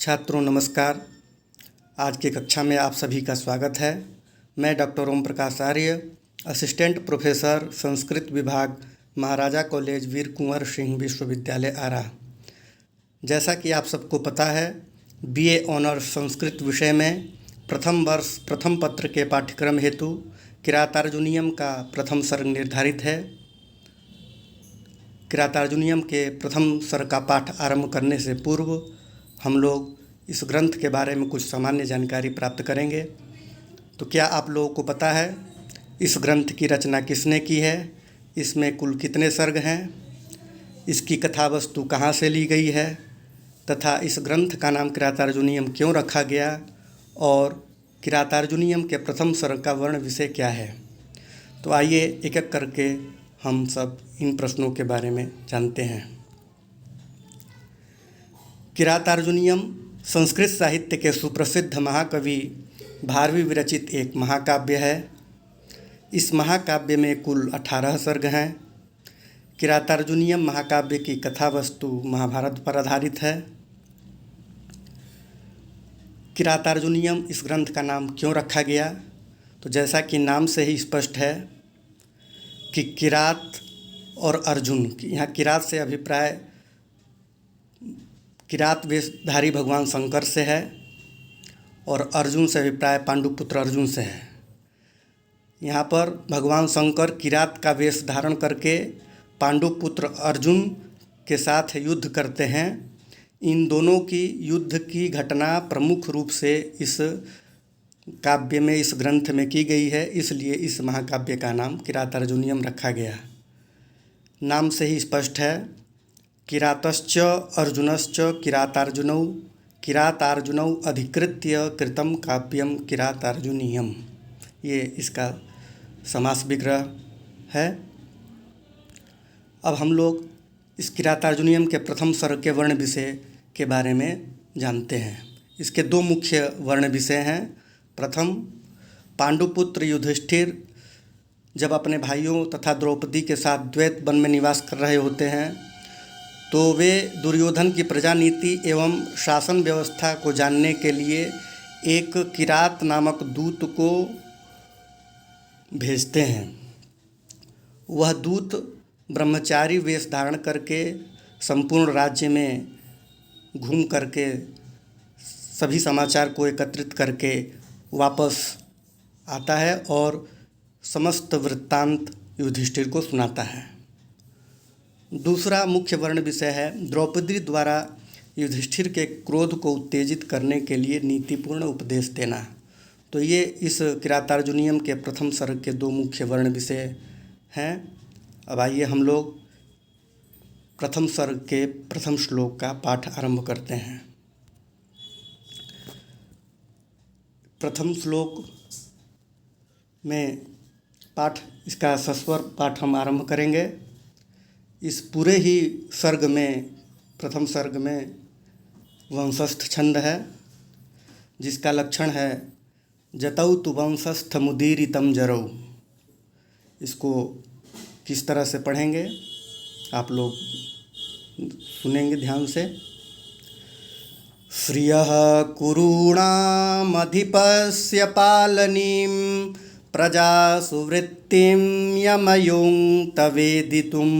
छात्रों नमस्कार। आज की कक्षा में आप सभी का स्वागत है। मैं डॉक्टर ओम प्रकाश आर्य, असिस्टेंट प्रोफेसर संस्कृत विभाग, महाराजा कॉलेज वीर कुंवर सिंह विश्वविद्यालय आरा। जैसा कि आप सबको पता है, बीए ऑनर्स संस्कृत विषय में प्रथम वर्ष प्रथम पत्र के पाठ्यक्रम हेतु किरातार्जुनीयम का प्रथम सर्ग निर्धारित है। किरातार्जुनीयम के प्रथम सर्ग का पाठ आरंभ करने से पूर्व हम लोग इस ग्रंथ के बारे में कुछ सामान्य जानकारी प्राप्त करेंगे। तो क्या आप लोगों को पता है इस ग्रंथ की रचना किसने की है? इसमें कुल कितने सर्ग हैं? इसकी कथा वस्तु कहाँ से ली गई है तथा इस ग्रंथ का नाम किरातार्जुनीयम क्यों रखा गया और किरातार्जुनीयम के प्रथम सर्ग का वर्ण विषय क्या है? तो आइए एक एक करके हम सब इन प्रश्नों के बारे में जानते हैं। किरातार्जुनीयम संस्कृत साहित्य के सुप्रसिद्ध महाकवि भारवी विरचित एक महाकाव्य है। इस महाकाव्य में कुल 18 सर्ग हैं। किरातार्जुनीयम महाकाव्य की कथा वस्तु महाभारत पर आधारित है। किरातार्जुनीयम इस ग्रंथ का नाम क्यों रखा गया? तो जैसा कि नाम से ही स्पष्ट है कि किरात और अर्जुन, यहाँ किरात से अभिप्राय किरात वेशधारी भगवान शंकर से है और अर्जुन से अभिप्राय पांडुपुत्र अर्जुन से है। यहाँ पर भगवान शंकर किरात का वेश धारण करके पांडुपुत्र अर्जुन के साथ युद्ध करते हैं। इन दोनों की युद्ध की घटना प्रमुख रूप से इस काव्य में, इस ग्रंथ में की गई है, इसलिए इस महाकाव्य का नाम किरातार्जुनीयम रखा गया। नाम से ही स्पष्ट है, किरातश्च अर्जुनश्च किरातार्जुनौ अधिकृत्य कृतं काव्यम किरातार्जुनीयम। ये इसका समास विग्रह है। अब हम लोग इस किरातार्जुनीयम के प्रथम सर्ग के वर्ण विषय के बारे में जानते हैं। इसके दो मुख्य वर्ण विषय हैं। प्रथम, पांडुपुत्र युधिष्ठिर जब अपने भाइयों तथा द्रौपदी के साथ द्वैत वन में निवास कर रहे होते हैं तो वे दुर्योधन की प्रजानीति एवं शासन व्यवस्था को जानने के लिए एक किरात नामक दूत को भेजते हैं। वह दूत ब्रह्मचारी वेश धारण करके संपूर्ण राज्य में घूम करके सभी समाचार को एकत्रित करके वापस आता है और समस्त वृत्तांत युधिष्ठिर को सुनाता है। दूसरा मुख्य वर्ण विषय है द्रौपदी द्वारा युधिष्ठिर के क्रोध को उत्तेजित करने के लिए नीतिपूर्ण उपदेश देना। तो ये इस किरातार्जुनीयम के प्रथम सर्ग के दो मुख्य वर्ण विषय हैं। अब आइए हम लोग प्रथम सर्ग के प्रथम श्लोक का पाठ आरंभ करते हैं। प्रथम श्लोक में पाठ, इसका सस्वर पाठ हम आरंभ करेंगे। इस पूरे ही सर्ग में, प्रथम सर्ग में वंशस्थ छंद है जिसका लक्षण है जतौ तु वंशस्थ मुदीरितम जरौ। इसको किस तरह से पढ़ेंगे आप लोग सुनेंगे ध्यान से। श्रियः कुरूणामधिपस्य पालनीं प्रजासु वृत्तिं यमयुं तवेदितुं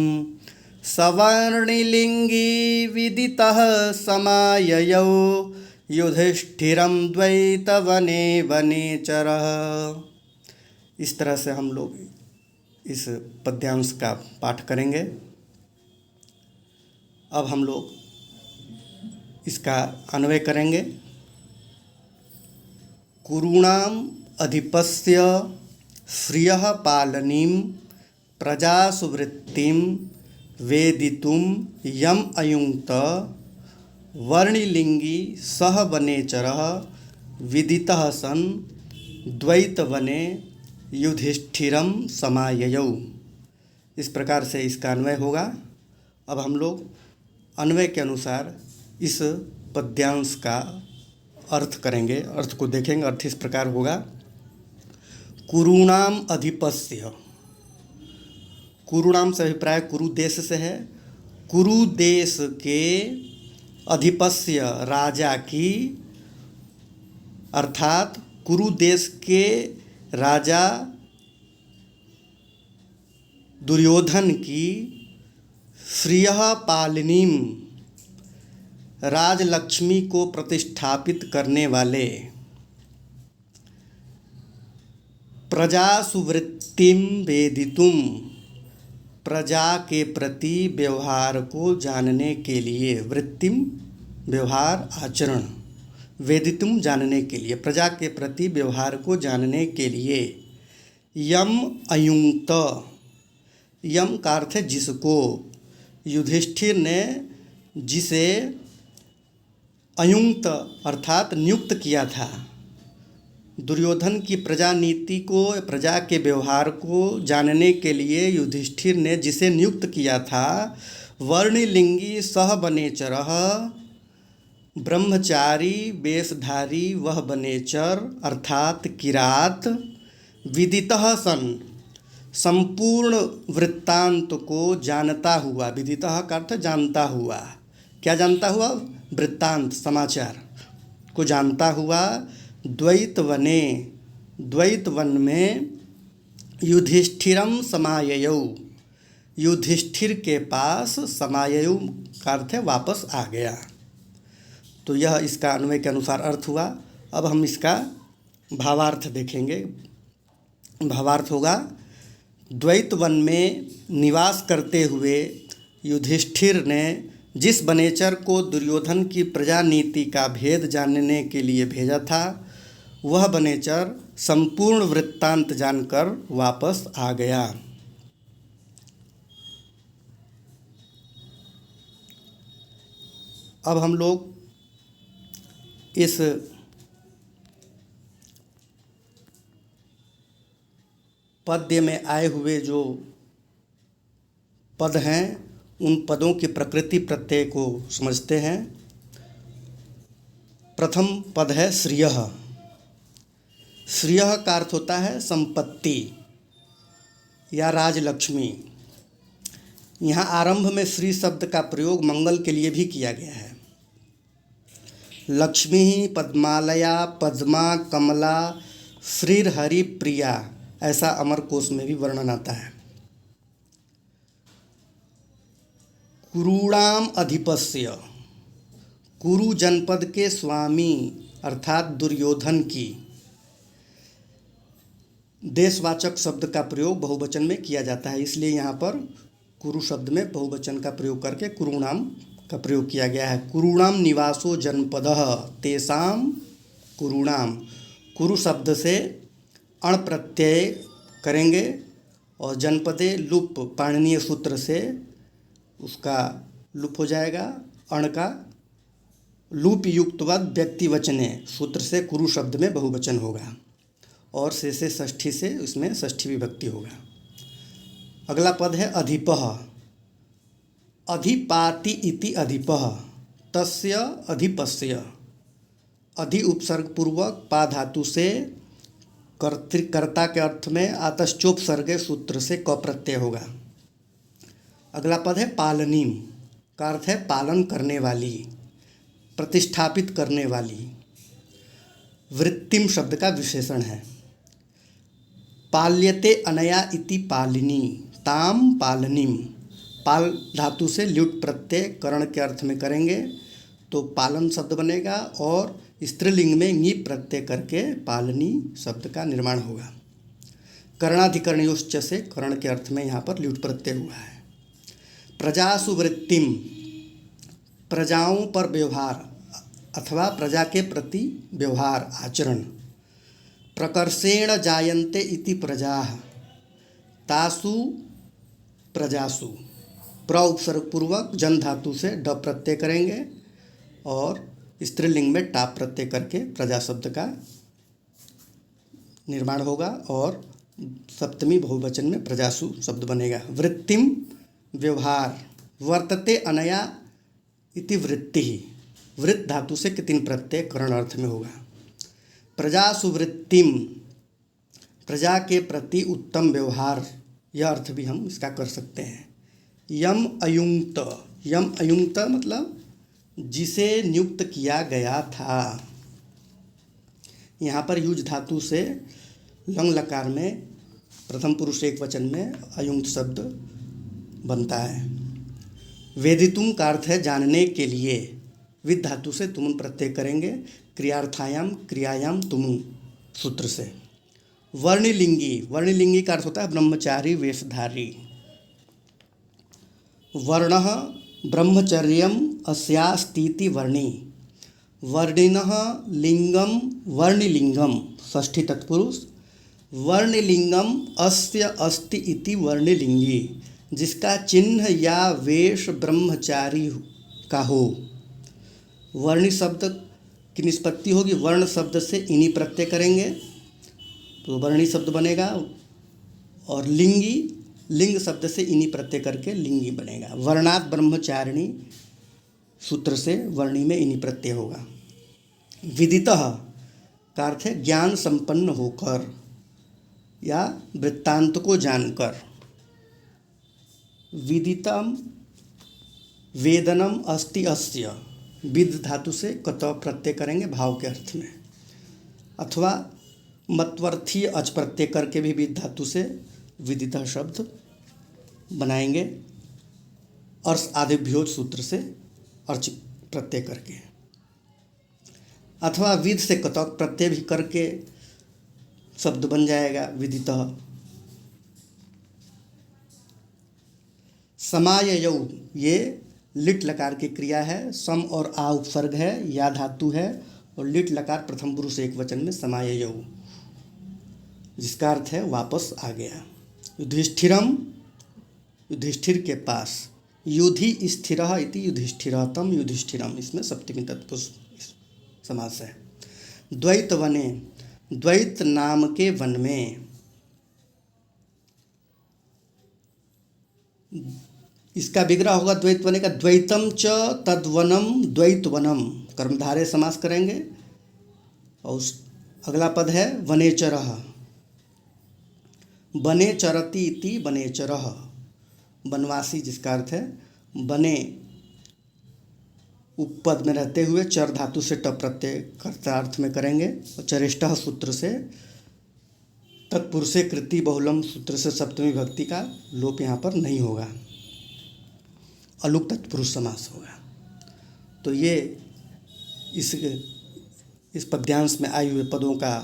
सवर्णिलिङ्गी विदितः समाययौ युधिष्ठिरं द्वैतवने वनेचरः। इस तरह से हम लोग इस पद्यांश का पाठ करेंगे। अब हम लोग इसका अन्वय करेंगे। कुरूणाम अधिपस्य श्रियः पालनीं प्रजासु वृत्तिं वेदितुं यम अयुङ्क्त वर्णिलिङ्गी सह वनेचरः विदितः सन् द्वैतवने युधिष्ठिरं समाययौ। इस प्रकार से इसका अन्वय होगा। अब हम लोग अन्वय के अनुसार इस पद्यांश का अर्थ करेंगे, अर्थ को देखेंगे। अर्थ इस प्रकार होगा, कुरूणाम अधिपस्य। कुरुणाम से अभिप्राय कुरु देश से है। कुरु देश के अधिपस्य राजा की, अर्थात कुरु देश के राजा दुर्योधन की श्रियः पालिनीम, राजलक्ष्मी को प्रतिष्ठापित करने वाले, प्रजा सुवृत्तिम वेदितुम, प्रजा के प्रति व्यवहार को जानने के लिए, वृत्तिम व्यवहार आचरण, वेदितुम जानने के लिए, प्रजा के प्रति व्यवहार को जानने के लिए, यम अयुक्त, यम का अर्थ है जिसको, युधिष्ठिर ने जिसे अयुक्त अर्थात नियुक्त किया था, दुर्योधन की प्रजा नीति को, प्रजा के व्यवहार को जानने के लिए युधिष्ठिर ने जिसे नियुक्त किया था, वर्णलिंगी सह बनेचरः, ब्रह्मचारी वेशधारी वह बनेचर अर्थात किरात, विदितः सन, संपूर्ण वृत्तांत को जानता हुआ, विदितः का अर्थ जानता हुआ, क्या जानता हुआ, वृत्तांत समाचार को जानता हुआ, द्वैत वने, द्वैत वन में, युधिष्ठिरम समाययौ, युधिष्ठिर के पास, समाययौ का अर्थ है वापस आ गया। तो यह इसका अन्वय के अनुसार अर्थ हुआ। अब हम इसका भावार्थ देखेंगे। भावार्थ होगा, द्वैत वन में निवास करते हुए युधिष्ठिर ने जिस बनेचर को दुर्योधन की प्रजा नीति का भेद जानने के लिए भेजा था, वह बनेचर संपूर्ण वृत्तांत जानकर वापस आ गया। अब हम लोग इस पद्य में आए हुए जो पद हैं, उन पदों की प्रकृति प्रत्यय को समझते हैं। प्रथम पद है श्रियः। श्रियः का अर्थ होता है संपत्ति या राजलक्ष्मी। यहाँ आरंभ में श्री शब्द का प्रयोग मंगल के लिए भी किया गया है। लक्ष्मी पद्मालया पद्मा कमला श्रीहरि प्रिया, ऐसा अमर कोश में भी वर्णन आता है। कुरूणाम अधिपस्य, कुरु जनपद के स्वामी अर्थात दुर्योधन की, देशवाचक शब्द का प्रयोग बहुवचन में किया जाता है, इसलिए यहाँ पर कुरु शब्द में बहुवचन का प्रयोग करके कुरूणाम का प्रयोग किया गया है। कुरूणाम निवासो जनपदः तेषाम कुरूणाम, कुरु शब्द से अण प्रत्यय करेंगे और जनपदे लुप पाणिनीय सूत्र से उसका लुप हो जाएगा। अण का लूप युक्तवद व्यक्ति वचने सूत्र से कुरु शब्द में बहुवचन होगा और से षष्ठी से उसमें षष्ठी विभक्ति होगा। अगला पद है अधिपः। अधिपाति इति अधिपः, तस्य अधिपस्य, अधि उपसर्ग पूर्वक पा धातु से कर्ता के अर्थ में आतश्चोपसर्गे सूत्र से क प्रत्यय होगा। अगला पद है पालनीम, का अर्थ है पालन करने वाली, प्रतिष्ठापित करने वाली। वृत्तिम शब्द का विशेषण है। पाल्यते अनया इति पालिनी, ताम पालनीम, पाल धातु से ल्युट प्रत्यय करण के अर्थ में करेंगे तो पालन शब्द बनेगा और स्त्रीलिंग में ङी प्रत्यय करके पालनी शब्द का निर्माण होगा। करणाधिकरणयोश्च से करण के अर्थ में यहाँ पर ल्युट प्रत्यय हुआ है। प्रजासु वृत्तिम, प्रजाओं पर व्यवहार अथवा प्रजा के प्रति व्यवहार आचरण। प्रकर्षेण जायन्ते इति प्रजाः, तासु प्रजासु, प्र उपसर्ग पूर्वक जन धातु से ड प्रत्यय करेंगे और स्त्रीलिंग में टाप प्रत्यय करके प्रजा शब्द का निर्माण होगा और सप्तमी बहुवचन में प्रजासु शब्द बनेगा। वृत्तिम व्यवहार, वर्तते अनया इति वृत्ति, वृत्त धातु से कितिन प्रत्यय करण अर्थ में होगा। प्रजासु वृत्तिम, प्रजा के प्रति उत्तम व्यवहार, यह अर्थ भी हम इसका कर सकते हैं। यम अयुक्त, यम अयुक्त मतलब जिसे नियुक्त किया गया था। यहाँ पर युज धातु से लंग लकार में प्रथम पुरुष एक वचन में अयुंक्त शब्द बनता है। वेदितुम का अर्थ है जानने के लिए। विद धातु से तुमुन प्रत्यय करेंगे क्रियार्थायाम क्रियायाम तुमुन सूत्र से। वर्णिलिंगी का अर्थ होता है ब्रह्मचारी वेशधारी। वर्णः ब्रह्मचर्यम अस्यास्तीति वर्णी। वर्णिनः लिंगम वर्णिलिंगम षष्ठी तत्पुरुष। वर्णिलिंगम अस्य अस्ति इति वर्णिलिंगी, जिसका चिन्ह या वेश ब्रह्मचारी का हो। वर्णी शब्द की निष्पत्ति होगी वर्ण शब्द से इनी प्रत्यय करेंगे तो वर्णी शब्द बनेगा, और लिंगी लिंग शब्द से इनी प्रत्यय करके लिंगी बनेगा। वर्णात् ब्रह्मचारिणी सूत्र से वर्णी में इनी प्रत्यय होगा। विदितः का अर्थ है ज्ञान संपन्न होकर या वृत्तांत को जानकर। विदितम वेदनम अस्ति अस्य, विद धातु से कत प्रत्यय करेंगे भाव के अर्थ में, अथवा मत्वर्थी अच प्रत्यय करके भी विद धातु से विदितः शब्द बनाएंगे, अर्ष आदिभ्योज सूत्र से अर्च प्रत्यय करके, अथवा विद से कतक प्रत्यय भी करके शब्द बन जाएगा विदितः। समाययौ ये लिट लकार की क्रिया है। सम और आ उपसर्ग है, या धातु है, और लिट लकार प्रथम पुरुष एक वचन में समाययौ, जिसका अर्थ है वापस आ गया। युधिष्ठिरम युधिष्ठिर के पास। युधि स्थिरः इति युधिष्ठिरः तम युधिष्ठिरम, इसमें सप्तमी तत्पुरुष समास है। द्वैत वने, द्वैत नाम के वन में। इसका विग्रह होगा द्वैत वने का। द्वैतम च तद्वनम द्वैत वनम, कर्मधारय समास करेंगे। और अगला पद है वनेचरः। बने चरति इति वनेचरः, वनवासी, जिसका अर्थ है बने उपपद में रहते हुए चर धातु से टप प्रत्यय कर्ता अर्थ में करेंगे। और चरिष्ठः सूत्र से तत्पुरुषे कृति बहुलम सूत्र से सप्तमी भक्ति का लोप यहाँ पर नहीं होगा, अलुक तत्पुरुष समास होगा। तो ये इस पद्यांश में आए हुए पदों का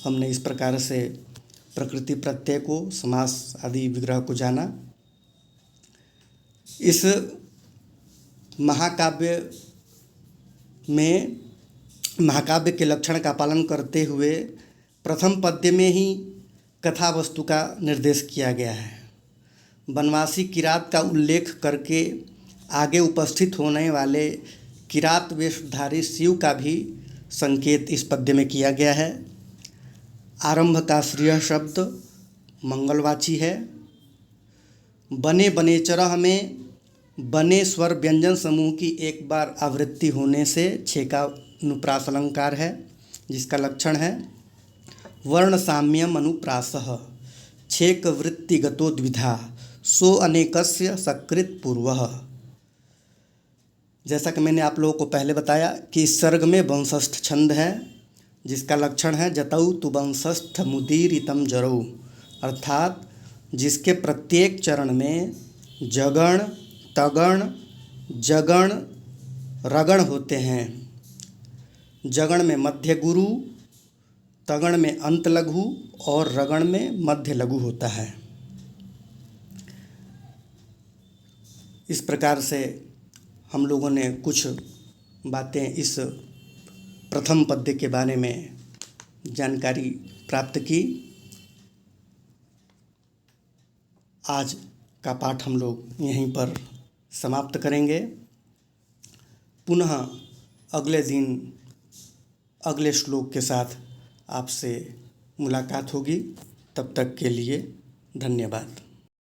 हमने इस प्रकार से प्रकृति प्रत्यय को, समास आदि विग्रह को जाना। इस महाकाव्य में महाकाव्य के लक्षण का पालन करते हुए प्रथम पद्य में ही कथा वस्तु का निर्देश किया गया है। वनवासी किरात का उल्लेख करके आगे उपस्थित होने वाले किरात वेशधारी शिव का भी संकेत इस पद्य में किया गया है। आरंभ का श्रेय शब्द मंगलवाची है। बने बनेचरः में बने स्वर व्यंजन समूह की एक बार आवृत्ति होने से छे का अनुप्रास अलंकार है, जिसका लक्षण है वर्ण साम्यम अनुप्रासः छेक वृत्तिगतो द्विधा सो अनेकस्य सकृत पूर्वः। जैसा कि मैंने आप लोगों को पहले बताया कि इस सर्ग में वंशस्थ छंद है, जिसका लक्षण है जतौ तु वंशस्थ मुदीरितम जरौ, अर्थात जिसके प्रत्येक चरण में जगण तगण जगण रगण होते हैं। जगण में मध्य गुरु, तगण में अंत लघु और रगण में मध्य लघु होता है। इस प्रकार से हम लोगों ने कुछ बातें इस प्रथम पद्य के बारे में जानकारी प्राप्त की। आज का पाठ हम लोग यहीं पर समाप्त करेंगे। पुनः अगले दिन अगले श्लोक के साथ आपसे मुलाकात होगी। तब तक के लिए धन्यवाद।